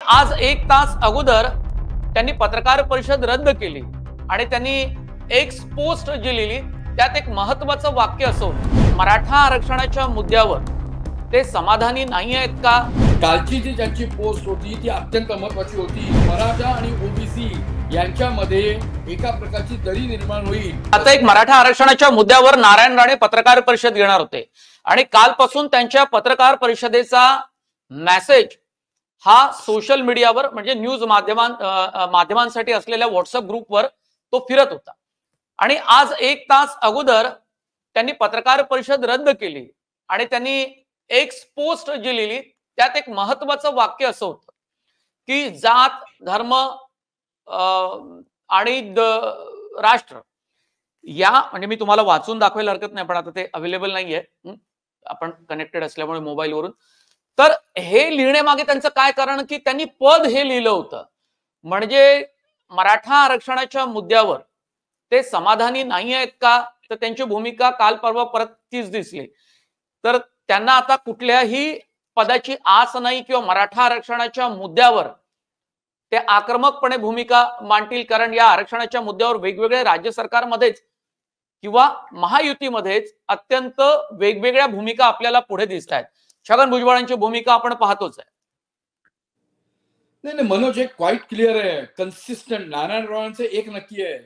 आज 1 तास अगोदर त्यांनी पत्रकार परिषद रद्द केली आणि त्यांनी एक पोस्ट जी लिहिली त्यात एक महत्त्वाचं वाक्य असो, मराठा आरक्षणाच्या मुद्द्यावर ते समाधानी नाही आहेत का? कालची जी त्यांची पोस्ट होती ती अत्यंत महत्त्वाची होती। मराठा आणि ओबीसी यांच्यामध्ये एका प्रकारची दरी निर्माण होईल। आता एक मराठा आरक्षणाच्या मुद्द्यावर नारायण राणे पत्रकार परिषद घेणार होते आणि कालपासून त्यांच्या पत्रकार परिषदेचा मेसेज हा सोशल मीडियावर म्हणजे न्यूज माध्यमांसाठी असलेल्या व्हॉट्सअप ग्रुपवर तो फिरत होता आणि आज 1 तास अगोदर त्यांनी पत्रकार परिषद रद्द केली आणि त्यांनी एक पोस्ट जी लिहिली त्यात एक महत्त्वाचं वाक्य असं होतं की जात धर्म आणि राष्ट्र या म्हणजे मी तुम्हाला वाचून दाखवायला हरकत नाही पण आता ते अवेलेबल नाहीये आपण कनेक्टेड असल्यामुळे मोबाईलवरून। तर हे लिहिण्यामागे त्यांचं काय कारण की त्यांनी पद हे लिहिलं होतं म्हणजे मराठा आरक्षणाच्या मुद्द्यावर ते समाधानी नाही आहेत का, तर त्यांची भूमिका काल परवा परत तीच दिसली। तर त्यांना आता कुठल्याही पदाची आस नाही किंवा मराठा आरक्षणाच्या मुद्द्यावर ते आक्रमकपणे भूमिका मांडतील, कारण या आरक्षणाच्या मुद्द्यावर वेगवेगळे राज्य सरकारमध्येच किंवा महायुतीमध्येच अत्यंत वेगवेगळ्या भूमिका आपल्याला पुढे दिसत आहेत। छगन भुजबळांची भूमिका आपण पाहतोच आहे। नाही मनोज एक क्वाइट क्लिअर आहे, कन्सिस्टंट। नारायण राणेंचं एक नक्की आहे,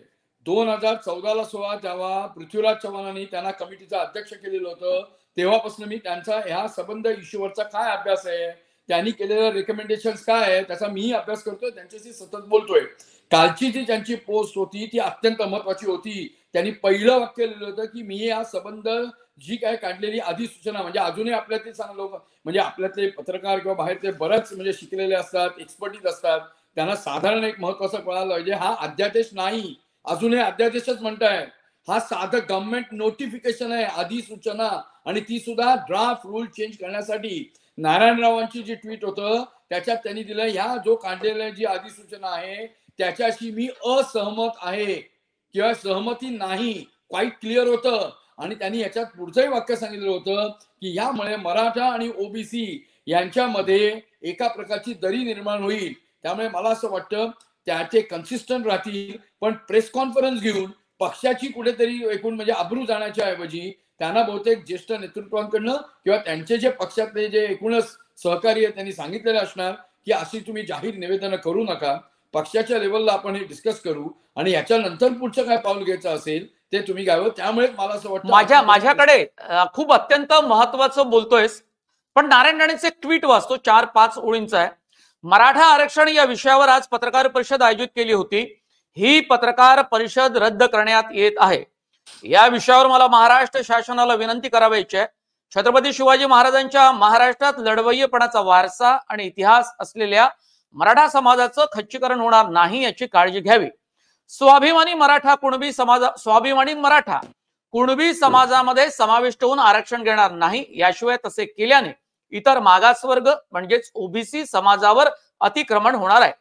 2014ला 16 जेव्हा पृथ्वीराज चव्हाणांनी त्यांना कमिटीचा अध्यक्ष केलेलं होतं तेव्हापासून मी त्यांचा ह्या संबंध इश्यूवरचा काय अभ्यास आहे, त्यांनी केलेले रेकमेंडेशन्स काय आहे त्याचा मी अभ्यास करतोय, त्यांच्याशी सतत बोलतोय। कालची जी त्यांची पोस्ट होती ती अत्यंत महत्त्वाची होती। त्यांनी पहिलं वाक्य लिहिलं होतं की मी या संबंध जी काय काढलेली अधिसूचना म्हणजे अजूनही आपल्यातले लोक म्हणजे आपल्यातले पत्रकार किंवा बाहेरचे बरेच म्हणजे शिकलेले असतात, एक्सपर्टीज असतात, त्यांना साधारण एक महत्त्वाचं कळालं पाहिजे हा अध्यादेश नाही, अजूनही अध्यादेशच म्हणताय, हा साधं गव्हर्नमेंट नोटिफिकेशन आहे, अधिसूचना, आणि ती सुद्धा ड्राफ्ट रूल चेंज करण्यासाठी। नारायणरावांची जी ट्विट होतं त्याच्यात त्यांनी दिलं ह्या जो काढलेल्या जी अधिसूचना आहे त्याच्याशी मी असहमत आहे किंवा सहमती नाही, क्वाईट क्लिअर होतं। आणि त्यांनी याच्यात पुढचंही वाक्य सांगितलं होतं की यामुळे मराठा आणि ओबीसी यांच्यामध्ये एका प्रकारची दरी निर्माण होईल। त्यामुळे मला असं वाटतं त्याचे कन्सिस्टंट राहतील, पण प्रेस कॉन्फरन्स घेऊन पक्षाची कुठेतरी एकूण म्हणजे अब्रू जाण्याच्या ऐवजी त्यांना बहुतेक ज्येष्ठ नेतृत्वांकडनं किंवा त्यांचे जे पक्षातले जे एकूणच सहकारी आहेत त्यांनी सांगितलेलं असणार की अशी तुम्ही जाहीर निवेदनं करू नका, पक्षाच्या लेवलला आपण हे डिस्कस करू आणि याच्यानंतर पुढचं काय पाऊल घ्यायचं असेल ते तुम्ही घ्यावं। त्यामुळे मला असं वाटतं माझ्याकडे खूप अत्यंत महत्वाचं बोलतोयस, पण नारायण राणेंचे एक ट्विट वाचतो 4-5 ओळींचा आहे। मराठा आरक्षण या विषयावर आज पत्रकार परिषद आयोजित केली होती, ही पत्रकार परिषद रद्द करण्यात येत आहे। या विषयावर मला महाराष्ट्र शासनाला विनंती करायची आहे, छत्रपती शिवाजी महाराजांच्या महाराष्ट्रात लढवय्येपणाचा वारसा आणि इतिहास असलेल्या मराठा समाजाचं खच्चीकरण होणार नाही याची काळजी घ्यावी। स्वाभिमानी मराठा कुणबी समाजामध्ये समाविष्ट होऊन आरक्षण घेणार नाही, याशिवाय तसे केल्याने इतर मागासवर्ग म्हणजेच ओबीसी समाजावर अतिक्रमण होणार आहे।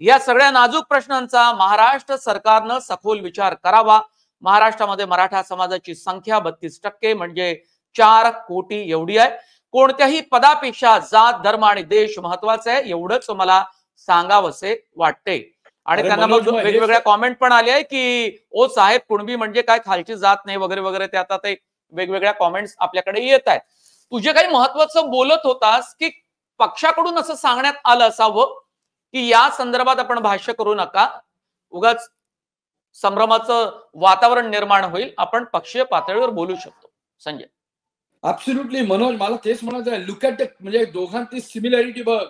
या सगळ्या नाजूक प्रश्नांचा महाराष्ट्र सरकारनं सखोल विचार करावा। महाराष्ट्रामध्ये मराठा समाजाची संख्या 32% म्हणजे 4 कोटी एवढी आहे। कोणत्याही पदापेक्षा जात धर्म आणि देश महत्वाचा आहे एवढंच मला सांगावसे वाटते। आणि त्यांना मग वेगवेगळ्या कॉमेंट पण आले आहे की ओ साहेब कुणबी म्हणजे काय खालची जात नाही वगैरे वगैरे, ते आता ते वेगवेगळ्या कॉमेंट्स आपल्याकडे येत आहेत। तुझे काही महत्वाचं बोलत होतास की पक्षाकडून असं सांगण्यात आलं असावं की या संदर्भात आपण भाष्य करू नका, उगाच संभ्रमाचं वातावरण निर्माण होईल, आपण पक्षीय पातळीवर बोलू शकतो। संजय ऍब्सोल्युटली मनोज, मला तेच म्हणायचं आहे, लुक ॲट म्हणजे दोघांची सिमिलॅरिटी बघ।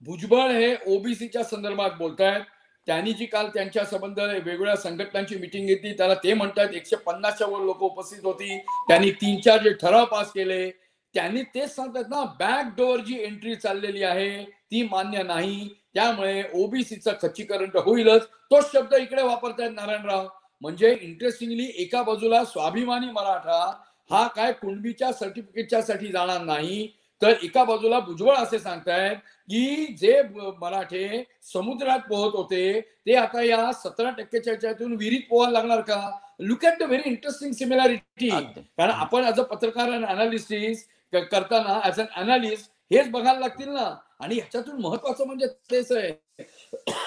भुजबळ हे ओबीसीच्या संदर्भात बोलतायत, त्यांनी जी काल त्यांच्या संबंध वेगवेगळ्या संघटनांची मिटिंग घेतली त्याला ते म्हणतात 150च्या वर लोक उपस्थित होती, त्यांनी 3-4 जे ठराव पास केले, त्यांनी तेच सांगतात ना बॅकडोअर जी एंट्री चाललेली आहे ती मान्य नाही, त्यामुळे ओबीसीचं खच्चीकरण तर होईलच। तोच शब्द इकडे वापरतायत नारायणराव। म्हणजे इंटरेस्टिंगली एका बाजूला स्वाभिमानी मराठा हा काय कुणबीच्या सर्टिफिकेटच्या साठी जाणार नाही, तर एका बाजूला भुजबळ असे सांगतायत की जे मराठे समुद्रात पोहत होते ते आता या 17%च्या ह्याच्यातून विहिरीत पोहायला लागणार का? Look at the very interesting similarity. कारण आपण ॲज अ पत्रकार अँड अनालिस्ट करताना ॲज अन अनालिस्ट हेच बघायला लागतील ना, आणि ह्याच्यातून महत्वाचं म्हणजे तेच आहे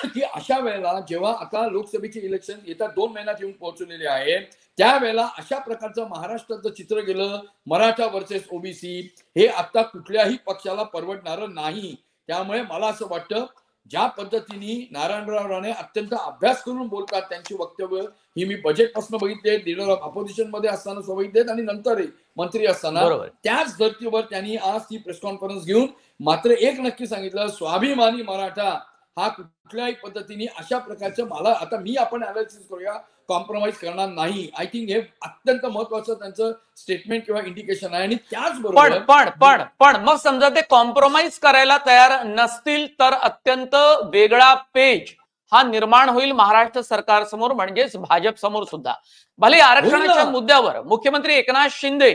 की अशा वेळेला जेव्हा आता लोकसभेची इलेक्शन येत्या 2 महिन्यात येऊन पोहोचलेले आहे, त्यावेळेला अशा प्रकारचं महाराष्ट्राचं चित्र गेलं, मराठा वर्सेस ओबीसी, हे आता कुठल्याही पक्षाला परवडणारं नाही. त्यामुळे मला असं वाटतं, ज्या पद्धतीने नारायणराव राणे अत्यंत अभ्यास करून बोलतात, त्यांची वक्तव्य ही मी बजेटपासून बघितले, लीडर ऑफ ऑपोजिशन मध्ये असताना बघितलेत आणि नंतरही मंत्री असताना, बरोबर. त्याच धर्तीवर त्यांनी आज ती प्रेस कॉन्फरन्स घेऊन मात्र एक नक्की सांगितलं, स्वाभिमानी मराठा हा कुठल्याही पद्धतीने अशा प्रकारचं, मला आता मी आपण अनालिसिस करूया, कॉम्प्रोमाइज करणार नाही. आय थिंक हे अत्यंत महत्वाचं त्यांचं स्टेटमेंट किंवा इंडिकेशन आहे. आणि त्याचबरोबर पण मग समजा ते कॉम्प्रोमाइज करायला तयार नसतील तर अत्यंत वेगळा पेज हा निर्माण होईल महाराष्ट्र सरकार समोर, म्हणजेच भाजप समोर सुद्धा. भले आरक्षणाच्या मुद्द्यावर मुख्यमंत्री एकनाथ शिंदे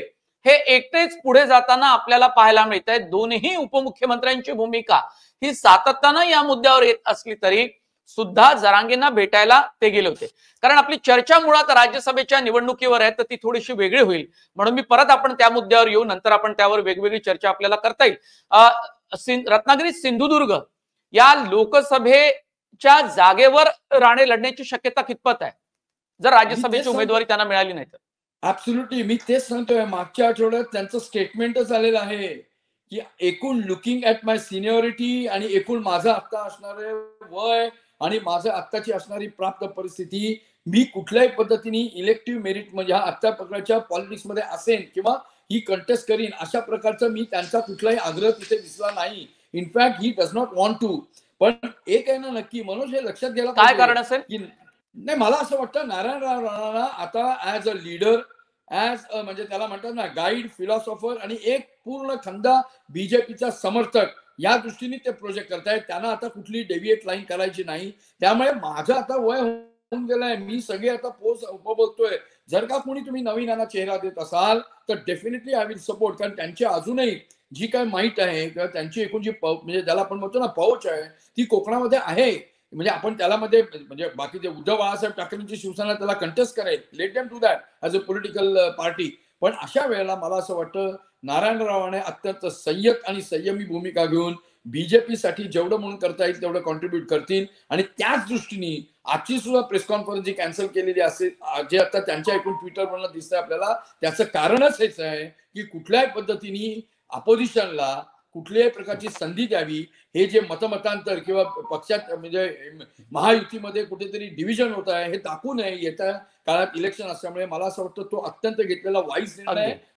हे एकटेच पुढे जाताना आपल्याला पाहायला मिळत आहे. दोन्ही उपमुख्यमंत्र्यांची भूमिका ही सातत्यानं या मुद्द्यावर येत असली तरी सुद्धा जरांगेंना भेटायला ते गेले होते. कारण आपली चर्चा मुळात राज्यसभेच्या निवडणुकीवर आहे, तर ती थोडीशी वेगळी होईल. म्हणून मी परत आपण त्या मुद्द्यावर येऊ, नंतर आपण त्यावर वेगवेगळी चर्चा आपल्याला करता येईल. रत्नागिरी सिंधुदुर्ग या लोकसभेच्या जागेवर राणे लढण्याची शक्यता कितपत आहे, जर राज्यसभेची उमेदवारी त्यांना मिळाली नाही तर? ऍब्सोल्युटली, मी तेच सांगतोय. मागच्या आठवड्यात त्यांचं स्टेटमेंटच आलेलं आहे की एकूण लुकिंग ऍट माय सिनियरिटी आणि एकूण माझं आत्ता असणारे वय आणि माझं आत्ताची असणारी प्राप्त परिस्थिती, मी कुठल्याही पद्धतीने इलेक्टिव्ह मेरिट म्हणजे हा आत्ता प्रकारच्या पॉलिटिक्समध्ये असेन किंवा ही कंटेस्ट करीन, अशा प्रकारचा मी त्यांचा कुठलाही आग्रह तिथे दिसला नाही. In fact he does not want to. पण एक आहे ना नक्की, मनोज, हे लक्षात घ्यायला काय कारण असेल की नाही, मला असं वाटतं नारायणराव राणा आता ऍज अ लीडर, म्हणजे त्याला म्हणतात ना गाईड, फिलॉसॉफर आणि एक पूर्ण खंदा बीजेपीचा समर्थक, या दृष्टीने ते प्रोजेक्ट करतायत. त्यांना आता कुठली डेव्हिएट लाईन करायची नाही. त्यामुळे माझं आता वय होऊन गेलंय, मी सगळे आता पोस्ट उपभोगतोय. जर का कोणी तुम्ही नवीन यांना चेहरा देत असाल तर डेफिनेटली आय विल सपोर्ट. कारण त्यांची अजूनही जी काय माहित आहे किंवा त्यांची एकूण जी म्हणजे ज्याला आपण म्हणतो ना पौच आहे, ती कोकणामध्ये आहे. म्हणजे आपण त्याला मध्ये म्हणजे बाकीचे उद्धव बाळासाहेब ठाकरेंची शिवसेना त्याला कंटेस्ट करेल, let them do that as a political party. पण अशा वेळेला मला असं वाटतं नारायणरावाने अत्यंत संयत आणि संयमी भूमिका घेऊन बीजेपीसाठी जेवढं म्हणून करता येईल तेवढं कॉन्ट्रीब्युट करतील. आणि त्याच दृष्टीने आजची सुद्धा प्रेस कॉन्फरन्स जी कॅन्सल केलेली असेल, जे आता त्यांच्या एकूण ट्विटरवरनं दिसतंय आपल्याला, त्याचं कारणच हेच आहे की कुठल्याही पद्धतीने अपोजिशनला कुठल्याही प्रकारची संधी द्यावी. हे जे मतमतांतर किंवा पक्षात म्हणजे महायुतीमध्ये कुठेतरी डिव्हिजन होत आहे हे दाखवू नये. येत्या काळात इलेक्शन असल्यामुळे मला असं वाटतं तो अत्यंत घेतलेला वाईज निर्णय